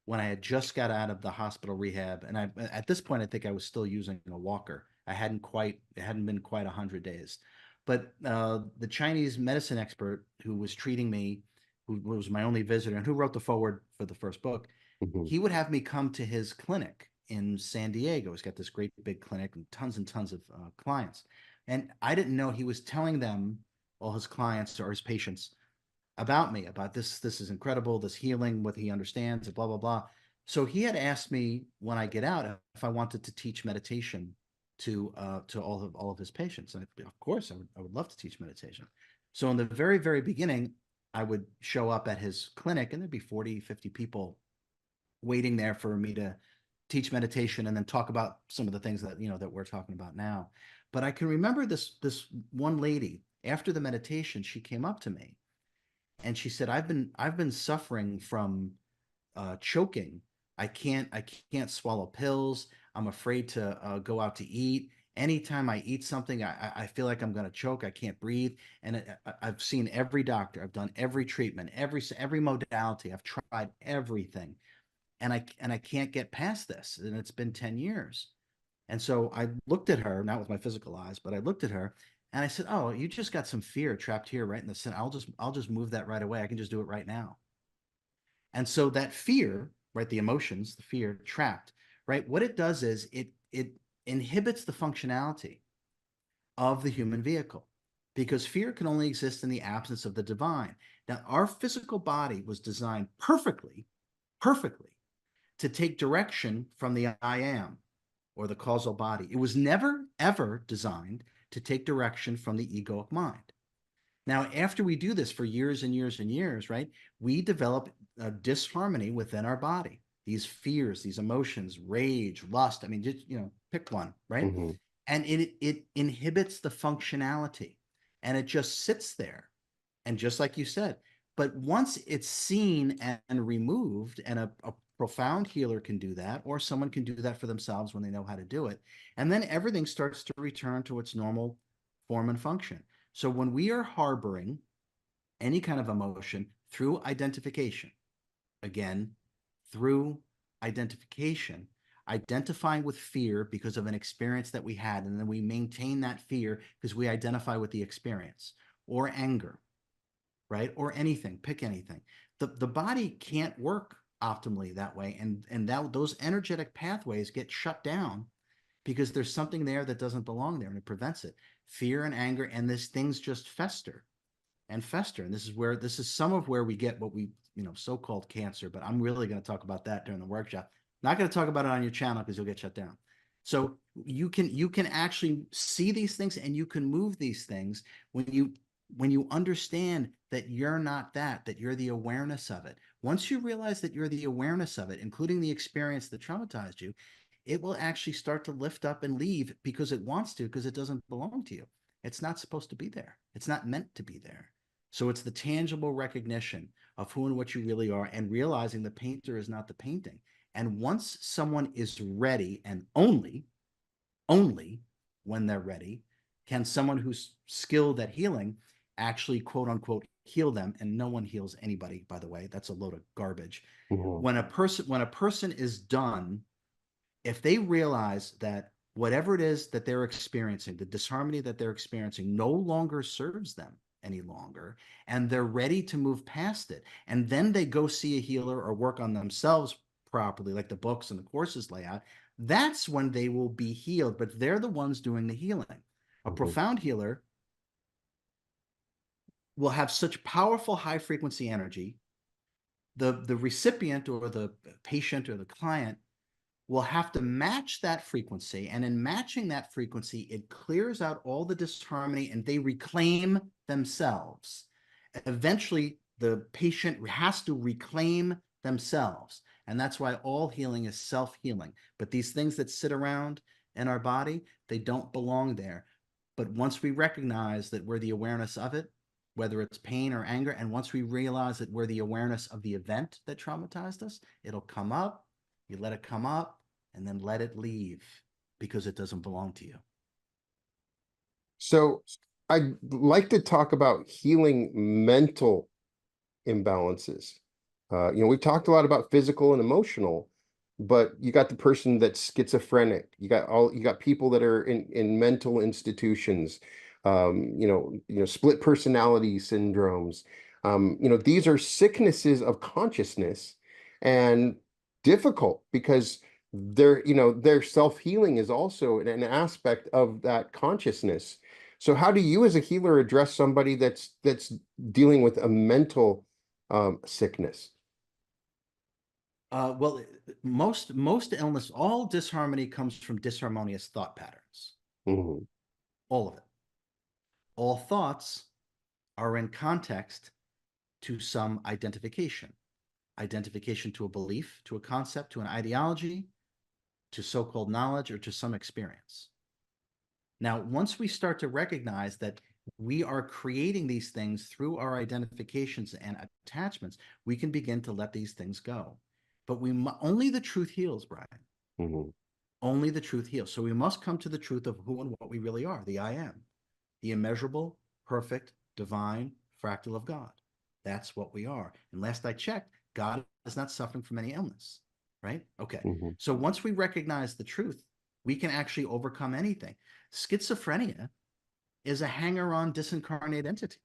when I had just got out of the hospital rehab, and at this point I think I was still using a walker. It hadn't been quite 100 days, but the Chinese medicine expert who was treating me, who was my only visitor and who wrote the foreword for the first book, Mhm. he would have me come to his clinic in San Diego. He's got this great big clinic and tons of clients, and I didn't know he was telling them, all his clients or his patients, about me, about this is incredible, this healing, what he understands, blah blah blah. So he had asked me when I get out if I wanted to teach meditation to all of his patients, and of course I would love to teach meditation. So in the very very beginning, I would show up at his clinic, and there'd be 40, 50 people waiting there for me to teach meditation and then talk about some of the things that we're talking about now. But I can remember this one lady, After the meditation, she came up to me and she said, I've been suffering from choking. I can't swallow pills. I'm afraid to go out to eat. Anytime I eat something, I feel like I'm going to choke. I can't breathe. And I've seen every doctor. I've done every treatment, every modality. I've tried everything, and I can't get past this. And it's been 10 years. And so I looked at her, not with my physical eyes, but I looked at her and I said, "Oh, you just got some fear trapped here right in the center. I'll just move that right away. I can just do it right now." And so that fear, right, the emotions, the fear trapped, right, what it does is it inhibits the functionality of the human vehicle because fear can only exist in the absence of the divine. Now, our physical body was designed perfectly to take direction from the I am or the causal body. It was never, ever designed to take direction from the egoic mind. Now, after we do this for years and years and years, right, we develop a disharmony within our body. These fears, these emotions, rage, lust. I mean, just pick one, right? Hmm. And it inhibits the functionality, and it just sits there. And just like you said, but once it's seen and removed, and a profound healer can do that, or someone can do that for themselves when they know how to do it, and then everything starts to return to its normal form and function. So when we are harboring any kind of emotion through identification, again, through identification, identifying with fear because of an experience that we had, and then we maintain that fear because we identify with the experience, or anger, right? Or anything, pick anything. The body can't work optimally that way. And those energetic pathways get shut down because there's something there that doesn't belong there and it prevents it. Fear and anger, and this things just fester and fester. And this is some of where we get what we, so-called cancer, but I'm really going to talk about that during the workshop. Not going to talk about it on your channel because you'll get shut down. So you can actually see these things and you can move these things when you understand that you're not that you're the awareness of it. Once you realize that you're the awareness of it, including the experience that traumatized you, it will actually start to lift up and leave because it wants to, because it doesn't belong to you. It's not supposed to be there. It's not meant to be there. So it's the tangible recognition of who and what you really are, and realizing the painter is not the painting. And once someone is ready, and only when they're ready, can someone who's skilled at healing actually, quote unquote, heal them. And no one heals anybody, by the way. That's a load of garbage. Hmm. When a person is done, if they realize that whatever it is that they're experiencing, the disharmony that they're experiencing no longer serves them any longer, and they're ready to move past it, and then they go see a healer or work on themselves properly, like the books and the courses lay out, that's when they will be healed. But they're the ones doing the healing. A Hmm. profound healer will have such powerful high frequency energy. The recipient or the patient or the client will have to match that frequency. And in matching that frequency, it clears out all the disharmony and they reclaim themselves. Eventually, the patient has to reclaim themselves. And that's why all healing is self healing. But these things that sit around in our body, they don't belong there. But once we recognize that we're the awareness of it, whether it's pain or anger, and once we realize that we're the awareness of the event that traumatized us, it'll come up. You let it come up and then let it leave because it doesn't belong to you. So I'd like to talk about healing mental imbalances. We've talked a lot about physical and emotional, but you got the person that's schizophrenic. You got people that are in mental institutions. Split personality syndromes. These are sicknesses of consciousness, and difficult because their self-healing is also an aspect of that consciousness. So how do you as a healer address somebody that's dealing with a mental sickness? Well, most illness, all disharmony comes from disharmonious thought patterns. Mhm. All of it. All thoughts are in context to some identification to a belief, to a concept, to an ideology, to so-called knowledge, or to some experience. Now, once we start to recognize that we are creating these things through our identifications and attachments. We can begin to let these things go. But only the truth heals, Brian. Hmm. Only the truth heals. So we must come to the truth of who and what we really are, the I am, the immeasurable, perfect, divine fractal of God. That's what we are. And last I checked, God is not suffering from any illness, right? Okay. Hmm. So once we recognize the truth, we can actually overcome anything. Schizophrenia is a hanger-on disincarnate entity.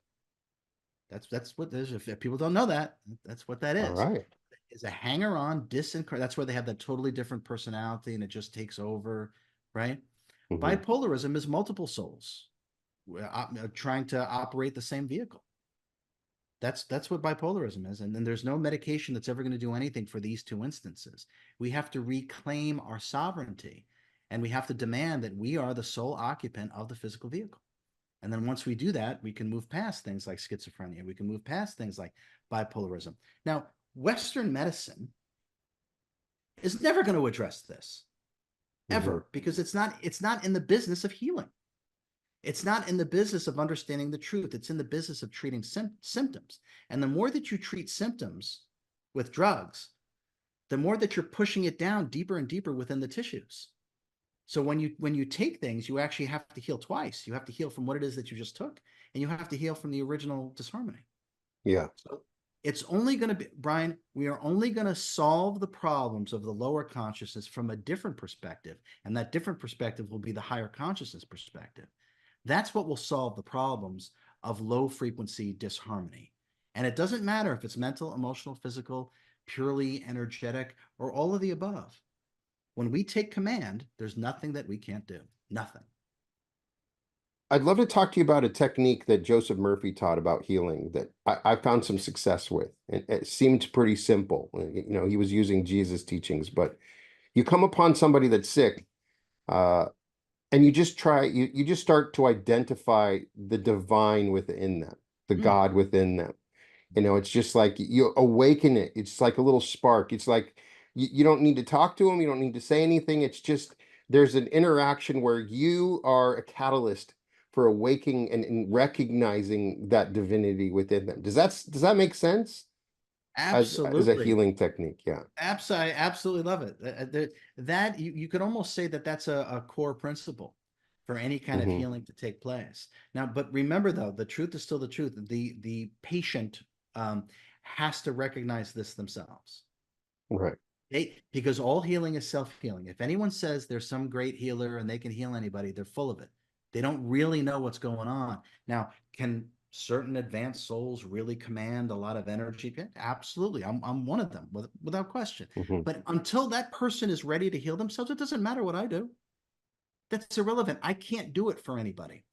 That's what there's. If people don't know that, that's what that All is. right. Is a hanger-on disincarnate. That's where they have that totally different personality and it just takes over, right? Hmm. Bipolarism is multiple souls trying to operate the same vehicle. That's what bipolarism is, and then there's no medication that's ever going to do anything for these two instances. We have to reclaim our sovereignty, and we have to demand that we are the sole occupant of the physical vehicle. And then once we do that, we can move past things like schizophrenia. We can move past things like bipolarism. Now, Western medicine is never going to address this Hmm. ever because it's not in the business of healing. It's not in the business of understanding the truth. It's in the business of treating symptoms. And the more that you treat symptoms with drugs, the more that you're pushing it down deeper and deeper within the tissues. So when you take things, you actually have to heal twice. You have to heal from what it is that you just took, and you have to heal from the original disharmony. Yeah. So it's only going to be, Brian, we are only going to solve the problems of the lower consciousness from a different perspective. And that different perspective will be the higher consciousness perspective. That's what will solve the problems of low frequency disharmony. And it doesn't matter if it's mental, emotional, physical, purely energetic, or all of the above. When we take command, there's nothing that we can't do. Nothing. I'd love to talk to you about a technique that Joseph Murphy taught about healing that I found some success with. It seemed pretty simple. He was using Jesus' teachings, but you come upon somebody that's sick, uh, and you just start to identify the divine within them, the Mm, God within them. It's just like you awaken it. It's like a little spark. It's like you don't need to talk to them. You don't need to say anything. It's just there's an interaction where you are a catalyst for awakening and recognizing that divinity within them. Does that make sense as a absolutely. healing technique? Yeah. I absolutely love it. That you could almost say that that's a core principle for any kind of Hmm. healing to take place. Now, but remember though, the truth is still the truth. The patient um, has to recognize this themselves. Right. Because all healing is self-healing. If anyone says there's some great healer and they can heal anybody, they're full of it. They don't really know what's going on. Now, can certain advanced souls really command a lot of energy? Yeah, absolutely. I'm one of them without question. Hmm. But until that person is ready to heal themselves, it doesn't matter what I do. That's irrelevant. I can't do it for anybody.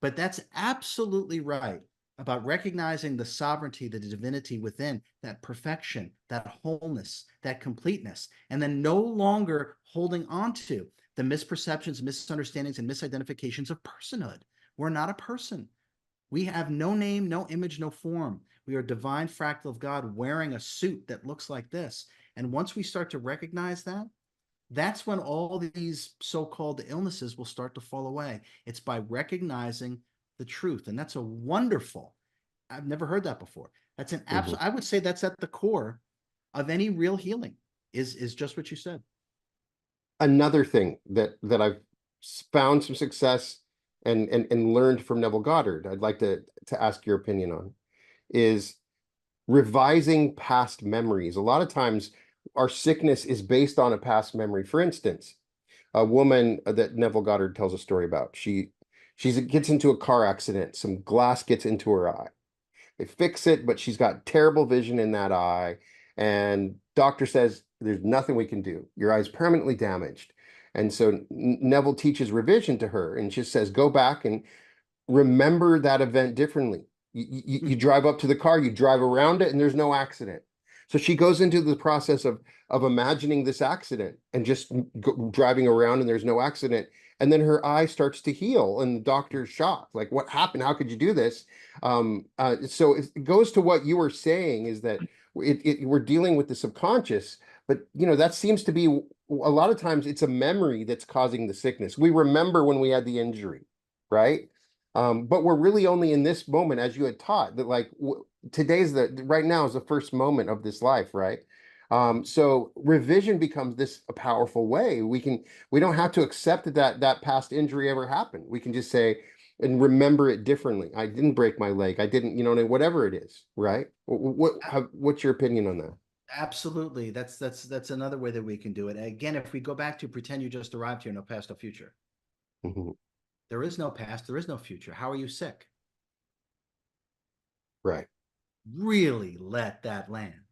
But that's absolutely right about recognizing the sovereignty, the divinity within that perfection, that wholeness, that completeness, and then no longer holding on to the misperceptions, misunderstandings, and misidentifications of personhood. We're not a person. We have no name, no image, no form. We are a divine fractal of God wearing a suit that looks like this. And once we start to recognize that, that's when all these so-called illnesses will start to fall away. It's by recognizing the truth. And that's a wonderful, I've never heard that before. That's an Hmm. absolute, I would say that's at the core of any real healing is just what you said. Another thing that I've found some success and learned from Neville Goddard, I'd like to ask your opinion on, is revising past memories. A lot of times our sickness is based on a past memory. For instance, a woman that Neville Goddard tells a story about, she gets into a car accident, some glass gets into her eye. They fix it, but she's got terrible vision in that eye. And doctor says, there's nothing we can do. Your eye's permanently damaged. And so Neville teaches revision to her and just says, go back and remember that event differently. You drive up to the car, you drive around it, and there's no accident. So she goes into the process of imagining this accident and just driving around, and there's no accident. And then her eye starts to heal, and the doctor's shocked, like, "What happened? How could you do this?" So it goes to what you were saying is that we're dealing with the subconscious, but that seems to be a lot of times it's a memory that's causing the sickness. We remember when we had the injury, right? But we're really only in this moment, as you had taught, that like today's the right now is the first moment of this life, right? So revision becomes this a powerful way. We don't have to accept that past injury ever happened. We can just say and remember it differently. I didn't break my leg. I didn't, whatever it is, right? What's your opinion on that? Absolutely. That's another way that we can do it. Again, if we go back to pretend you just arrived here, no past, no future. Mhm. There is no past, there is no future. How are you sick? Right. Really let that land.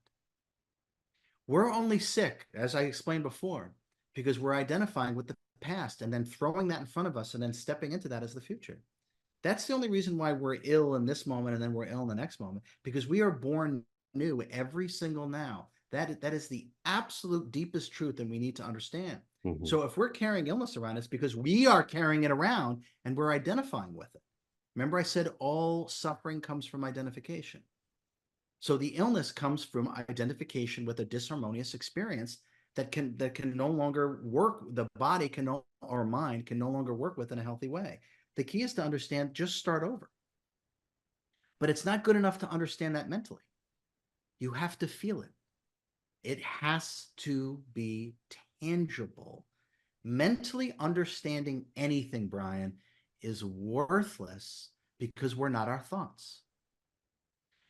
We're only sick, as I explained before, because we're identifying with the past and then throwing that in front of us and then stepping into that as the future. That's the only reason why we're ill in this moment and then we're ill in the next moment, because we are born new every single now. That is the absolute deepest truth, and we need to understand. Mhm. So if we're carrying illness around, it's because we are carrying it around and we're identifying with it. Remember, I said all suffering comes from identification. So the illness comes from identification with a disharmonious experience that can no longer work. The body can no, or mind can no longer work with in a healthy way. The key is to understand, just start over. But it's not good enough to understand that mentally. You have to feel it. It has to be tangible. Mentally understanding anything, Brian, is worthless because we're not our thoughts.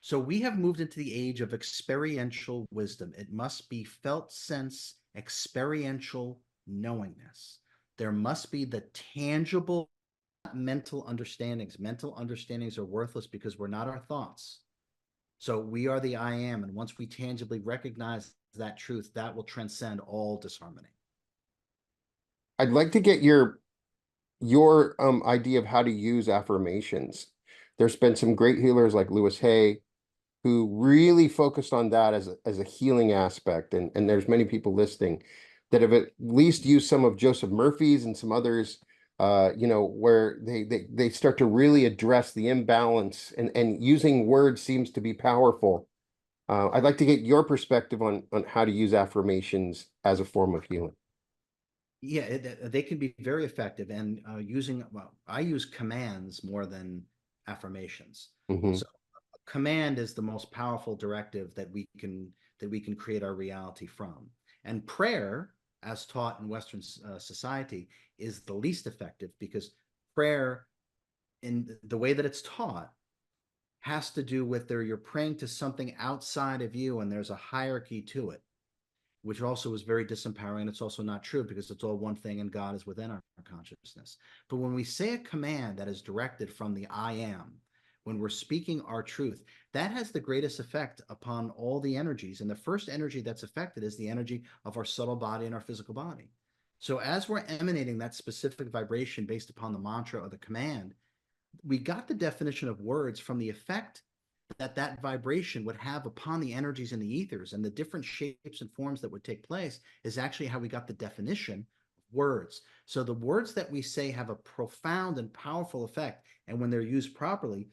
So we have moved into the age of experiential wisdom. It must be felt sense, experiential knowingness. There must be the tangible mental understandings. Mental understandings are worthless because we're not our thoughts. So we are the I am. And once we tangibly recognize that truth, that will transcend all disharmony. I'd like to get your idea of how to use affirmations. There's been some great healers like Lewis Hay who really focused on that as a healing aspect, and there's many people listening that have at least used some of Joseph Murphy's and some others, where they start to really address the imbalance, and using words seems to be powerful. I'd like to get your perspective on how to use affirmations as a form of healing. Yeah, they can be very effective. And well, I use commands more than affirmations. Hmm. So command is the most powerful directive that we can create our reality from. And prayer, as taught in Western society, is the least effective, because prayer, in the way that it's taught, has to do with you're praying to something outside of you, and there's a hierarchy to it, which also is very disempowering. It's also not true, because it's all one thing and God is within our consciousness. But when we say a command that is directed from the I am, when we're speaking our truth, that has the greatest effect upon all the energies. And the first energy that's affected is the energy of our subtle body and our physical body. So as we're emanating that specific vibration based upon the mantra or the command, we got the definition of words from the effect that vibration would have upon the energies in the ethers, and the different shapes and forms that would take place is actually how we got the definition of words. So the words that we say have a profound and powerful effect, and when they're used properly,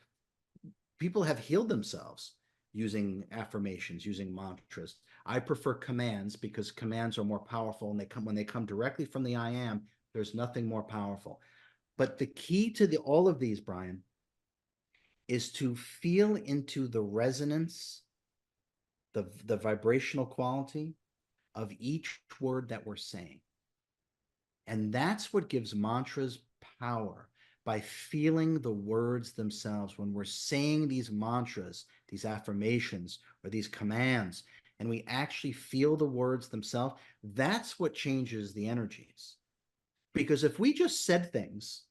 people have healed themselves using affirmations, using mantras. I prefer commands because commands are more powerful, and when they come directly from the I am, there's nothing more powerful. But the key to all of these, Brian, is to feel into the resonance, the vibrational quality of each word that we're saying. And that's what gives mantras power, by feeling the words themselves. When we're saying these mantras, these affirmations, or these commands, and we actually feel the words themselves, that's what changes the energies. Because if we just said things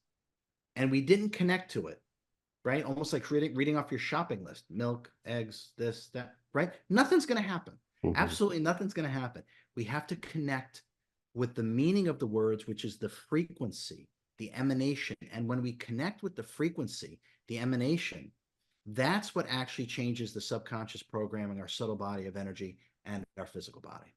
and we didn't connect to it, right? Almost like reading off your shopping list: milk, eggs, this, that, right? Nothing's going to happen. Hmm. Absolutely nothing's going to happen. We have to connect with the meaning of the words, which is the frequency, the emanation. And when we connect with the frequency, the emanation, that's what actually changes the subconscious programming, our subtle body of energy, and our physical body.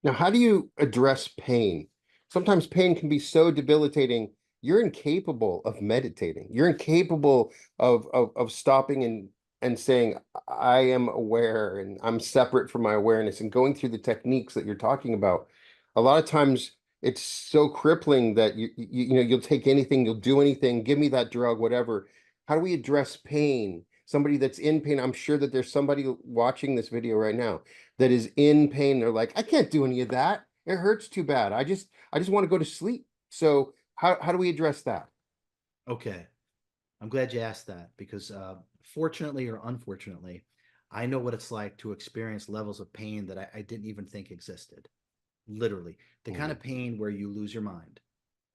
Now, how do you address pain? Sometimes pain can be so debilitating, you're incapable of meditating. You're incapable of stopping and saying, I am aware and I'm separate from my awareness, and going through the techniques that you're talking about. A lot of times it's so crippling that you know, you'll take anything, you'll do anything, give me that drug, whatever. How do we address pain? Somebody that's in pain, I'm sure that there's somebody watching this video right now that is in pain. They're like, I can't do any of that. It hurts too bad. I just want to go to sleep. So how do we address that? Okay. I'm glad you asked that because, fortunately or unfortunately, I know what it's like to experience levels of pain that I didn't even think existed. Literally, the kind Mhm. of pain where you lose your mind,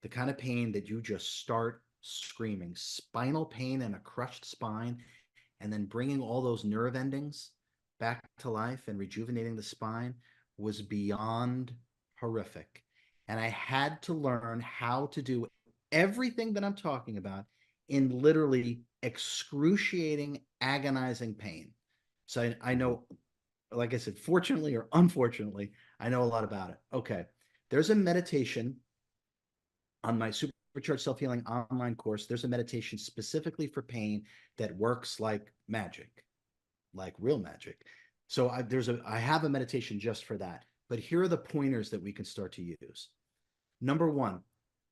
the kind of pain that you just start screaming, spinal pain and a crushed spine, and then bringing all those nerve endings back to life and rejuvenating the spine was beyond horrific. And I had to learn how to do everything that I'm talking about in literally excruciating, agonizing pain. So I Mhm. know, like I said, fortunately or unfortunately, I know a lot about it. Okay. There's a meditation on my Supercharged Self Healing online course. There's a meditation specifically for pain that works like magic, like real magic. So I have a meditation just for that. But here are the pointers that we can start to use. Number one,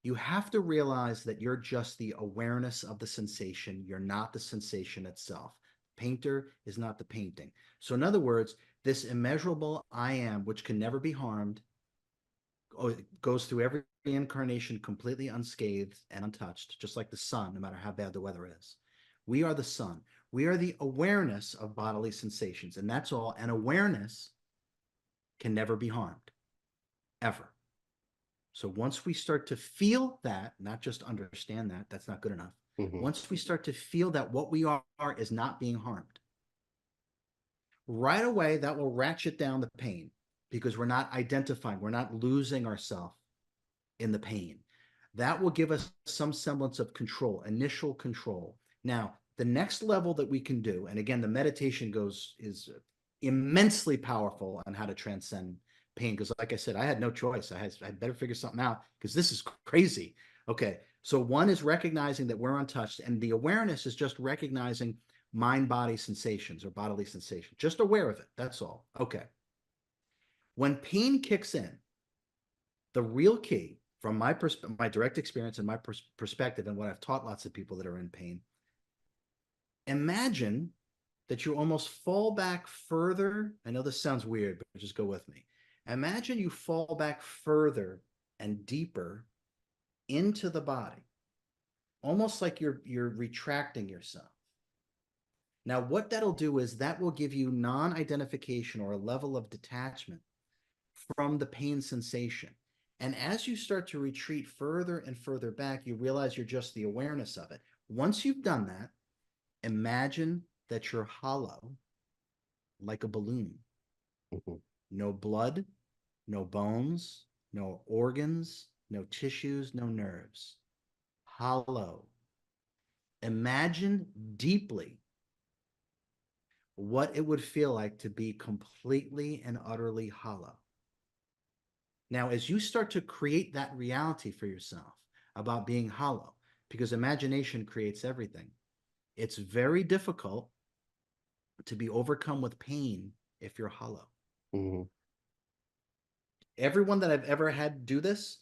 you have to realize that you're just the awareness of the sensation. You're not the sensation itself. Painter is not the painting. So, in other words, this immeasurable I am, which can never be harmed, goes through every incarnation completely unscathed and untouched, just like the sun, no matter how bad the weather is. We are the sun. We are the awareness of bodily sensations, and that's all. And awareness can never be harmed, ever. So once we start to feel that, not just understand that, that's not good enough. Mhm. Once we start to feel that what we are is not being harmed, right away, that will ratchet down the pain because we're not identifying, we're not losing ourselves in the pain. That will give us some semblance of control, initial control. Now, the next level that we can do, and again, the meditation is immensely powerful on how to transcend pain. Because, like I said, I had no choice. I better figure something out because this is crazy. Okay, so one is recognizing that we're untouched, and the awareness is just recognizing mind body sensations or bodily sensations, just aware of it. That's all. Okay. When pain kicks in, the real key from my direct experience and my perspective and what I've taught lots of people that are in pain, imagine that you almost fall back further. I know this sounds weird, but just go with me. Imagine you fall back further and deeper into the body, almost like you're retracting yourself. Now, what that'll do is that will give you non-identification or a level of detachment from the pain sensation. And as you start to retreat further and further back, you realize you're just the awareness of it. Once you've done that, imagine that you're hollow like a balloon. Mhm. No blood, no bones, no organs, no tissues, no nerves. Hollow. Imagine deeply what it would feel like to be completely and utterly hollow. Now, as you start to create that reality for yourself about being hollow, because imagination creates everything, it's very difficult to be overcome with pain if you're hollow. Mhm. Everyone that I've ever had do this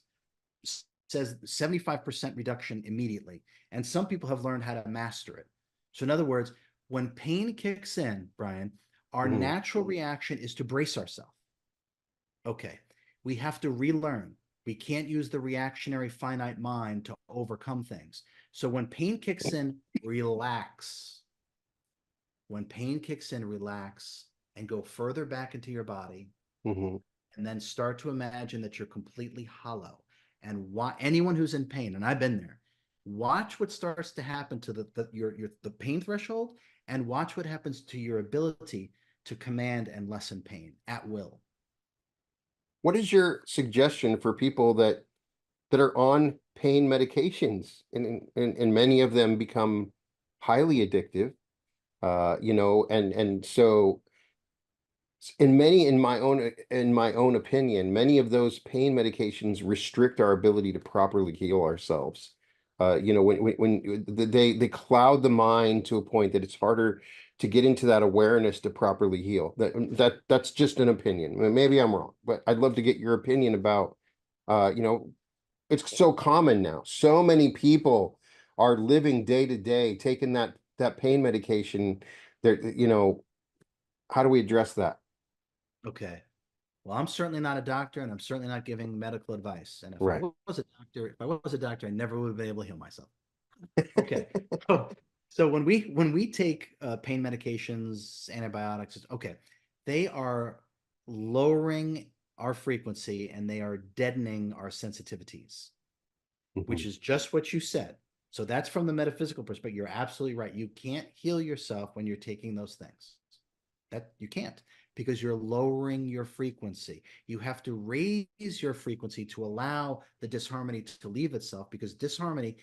says 75% reduction immediately. And some people have learned how to master it. So, in other words, when pain kicks in, Brian, our Mhm. natural reaction is to brace ourselves. Okay, we have to relearn. We can't use the reactionary finite mind to overcome things. So when pain kicks in, relax. When pain kicks in, relax and go further back into your body Mhm. and then start to imagine that you're completely hollow. And anyone who's in pain, and I've been there, watch what starts to happen to the pain threshold and watch what happens to your ability to command and lessen pain at will. What is your suggestion for people that are on pain medications, and many of them become highly addictive, you know, and so in my own opinion, many of those pain medications restrict our ability to properly heal ourselves. You know, when they cloud the mind to a point that it's harder to get into that awareness to properly heal. That's just an opinion. Maybe I'm wrong, but I'd love to get your opinion about You know, it's so common now. So many people are living day to day, taking that pain medication. There, how do we address that? Okay. Well, I'm certainly not a doctor, and I'm certainly not giving medical advice. And Right. if I was a doctor, I never would have been able to heal myself. Okay. So, so when we take pain medications, antibiotics, okay, they are lowering our frequency and they are deadening our sensitivities, which Mhm, is just what you said. So that's from the metaphysical perspective. You're absolutely right. You can't heal yourself when you're taking those things. That you can't, because you're lowering your frequency. You have to raise your frequency to allow the disharmony to leave itself, because disharmony,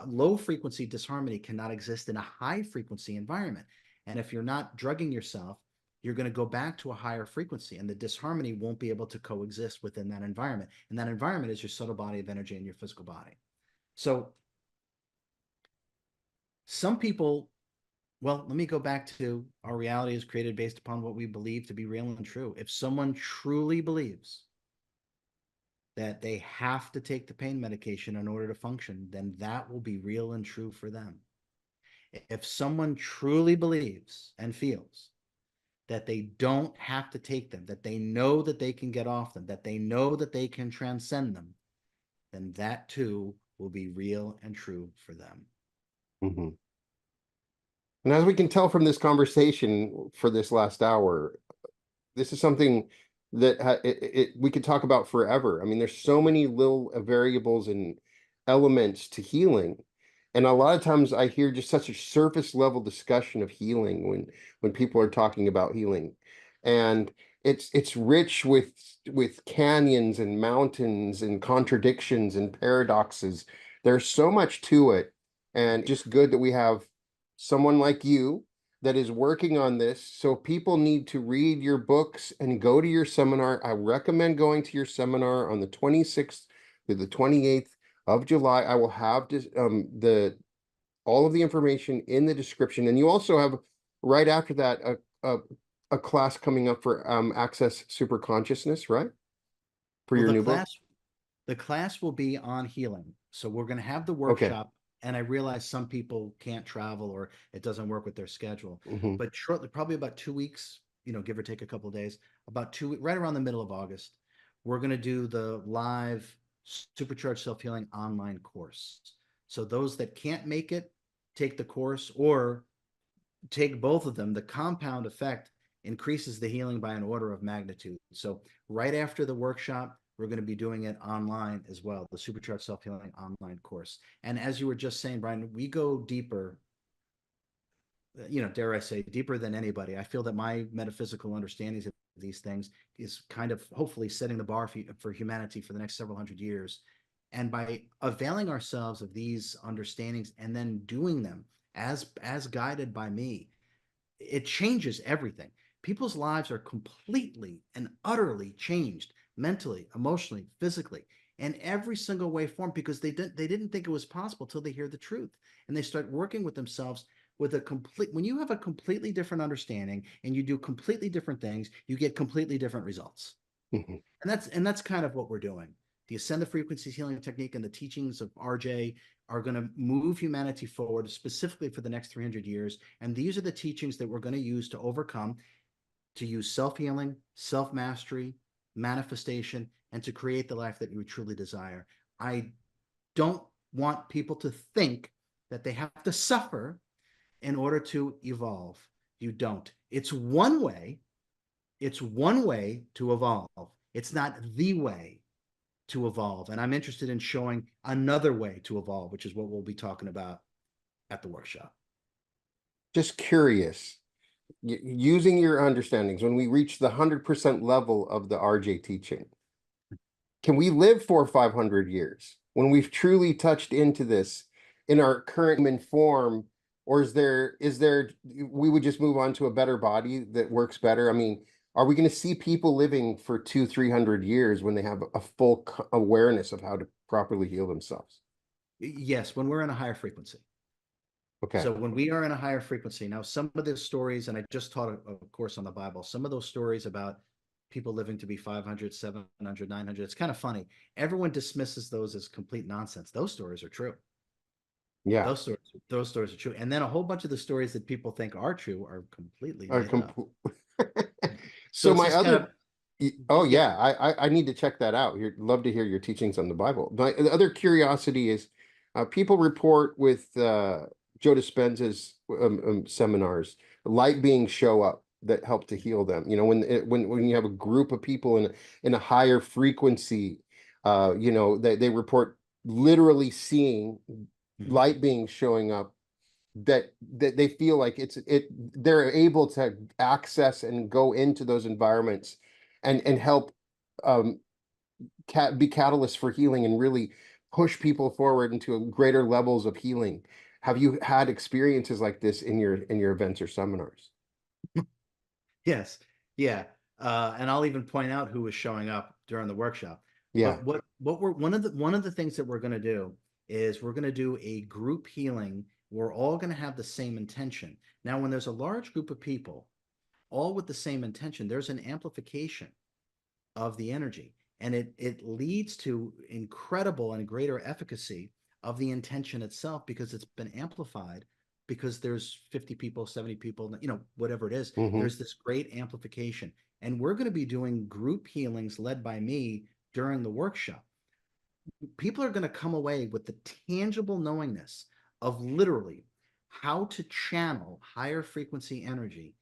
low frequency disharmony cannot exist in a high frequency environment. And if you're not drugging yourself, you're going to go back to a higher frequency, and the disharmony won't be able to coexist within that environment. And that environment is your subtle body of energy and your physical body. So some people, well, let me go back to our reality is created based upon what we believe to be real and true. If someone truly believes that they have to take the pain medication in order to function, then that will be real and true for them. If someone truly believes and feels that they don't have to take them, that they know that they can get off them, that they know that they can transcend them, then that too will be real and true for them. mhm. And as we can tell from this conversation for this last hour, this is something that we could talk about forever. I mean, there's so many little variables and elements to healing. And a lot of times I hear just such a surface level discussion of healing when people are talking about healing. And it's rich with canyons and mountains and contradictions and paradoxes. There's so much to it. And just good that we have someone like you that is working on this. So people need to read your books and go to your seminar. I recommend going to your seminar on the 26th to the 28th of July. I will have this, the all of the information in the description. And you also have right after that a class coming up for Access Super Consciousness, right? For Well, your the new book. class will be on healing. So we're going to have the Okay. workshop, and I realize some people can't travel or it doesn't work with their schedule. Hmm. But shortly, probably about 2 weeks, give or take a couple of days, about right around the middle of August, we're going to do the live Supercharged Self Healing online course. So those that can't make it, take the course, or take both of them, the compound effect increases the healing by an order of magnitude. So right after the workshop, we're going to be doing it online as well, the Supercharged Self Healing online course. And as you were just saying, Brian, we go deeper, dare I say, deeper than anybody. I feel that my metaphysical understandings of these things is kind of hopefully setting the bar for humanity for the next several hundred years. And by availing ourselves of these understandings and then doing them as guided by me, it changes everything. People's lives are completely and utterly changed mentally, emotionally, physically, in every single way form, because they didn't think it was possible till they hear the truth, and they start working with themselves with a complete. When you have a completely different understanding and you do completely different things, you get completely different results. Hmm. And that's kind of what we're doing. The Ascend the Frequencies healing technique and the teachings of RJ are going to move humanity forward specifically for the next 300 years. And these are the teachings that we're going to use to overcome, to use self-healing, self-mastery, manifestation, and to create the life that you truly desire. I don't want people to think that they have to suffer in order to evolve. You don't. It's one way to evolve. It's not the way to evolve. And I'm interested in showing another way to evolve, which is what we'll be talking about at the workshop. Just curious, using your understandings, when we reach the 100% level of the RJ teaching, can we live for 500 years when we've truly touched into this in our current human form? Or is there we would just move on to a better body that works better? I mean, are we going to see people living for 200-300 years when they have a full awareness of how to properly heal themselves? Yes, when we're in a higher frequency. Okay. So when we are in a higher frequency, now some of the stories, and I just taught a course on the Bible, some of those stories about people living to be 500, 700, 900. It's kind of funny. Everyone dismisses those as complete nonsense. Those stories are true. Yeah. Those stories are true. And then a whole bunch of the stories that people think are true are completely A made up. complete. So So it's my just kind other, of, oh yeah. yeah, I need to check that out. You'd love to hear your teachings on the Bible. My the other curiosity is, people report with Joe Dispenza's seminars, light beings show up that help to heal them. You know, when you have a group of people in a higher frequency, you know, they report literally seeing Mhm. light beings showing up that they feel like they're able to access and go into those environments and help um be catalysts for healing and really push people forward into greater levels of healing. Have you had experiences like this in your events or seminars? Yes. Yeah. And I'll even point out who was showing up during the workshop. Yeah. But what we're one of the things that we're going to do is we're going to do a group healing. We're all going to have the same intention. Now, when there's a large group of people, all with the same intention, there's an amplification of the energy, and it leads to incredible and greater efficacy of the intention itself because it's been amplified, because there's 50 people, 70 people, whatever it is. Hmm. There's this great amplification, and we're going to be doing group healings led by me during the workshop. People are going to come away with the tangible knowingness of literally how to channel higher frequency energy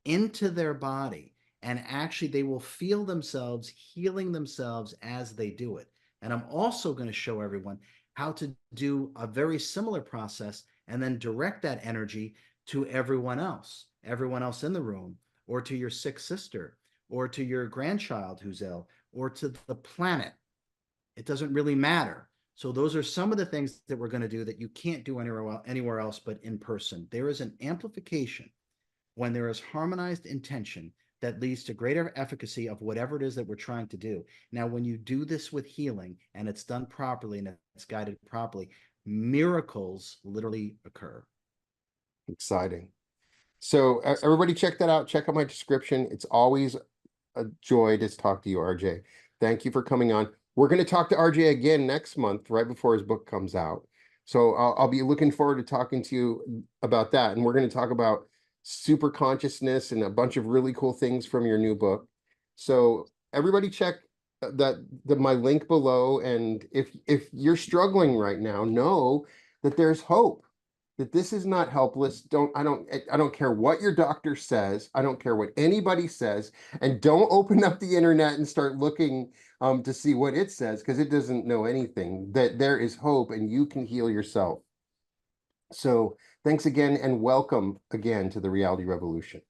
into their body, and actually they will feel themselves healing themselves as they do it. And I'm also going to show everyone how to do a very similar process and then direct that energy to everyone else in the room, or to your sick sister, or to your grandchild who's ill, or to the planet. It doesn't really matter. So those are some of the things that we're going to do that you can't do anywhere else but in person. There is an amplification when there is harmonized intention that leads to greater efficacy of whatever it is that we're trying to do. Now, when you do this with healing and it's done properly and it's guided properly, miracles literally occur. Exciting. So everybody check that out. Check out my description. It's always a joy to talk to you, RJ. Thank you for coming on. We're going to talk to RJ again next month, right before his book comes out. So I'll be looking forward to talking to you about that. And we're going to talk about super consciousness and a bunch of really cool things from your new book. So everybody check my link below. And if you're struggling right now, know that there's hope, that this is not helpless. I don't care what your doctor says. I don't care what anybody says. And don't open up the internet and start looking to see what it says, because it doesn't know anything. That there is hope and you can heal yourself. So thanks again and welcome again to the Reality Revolution.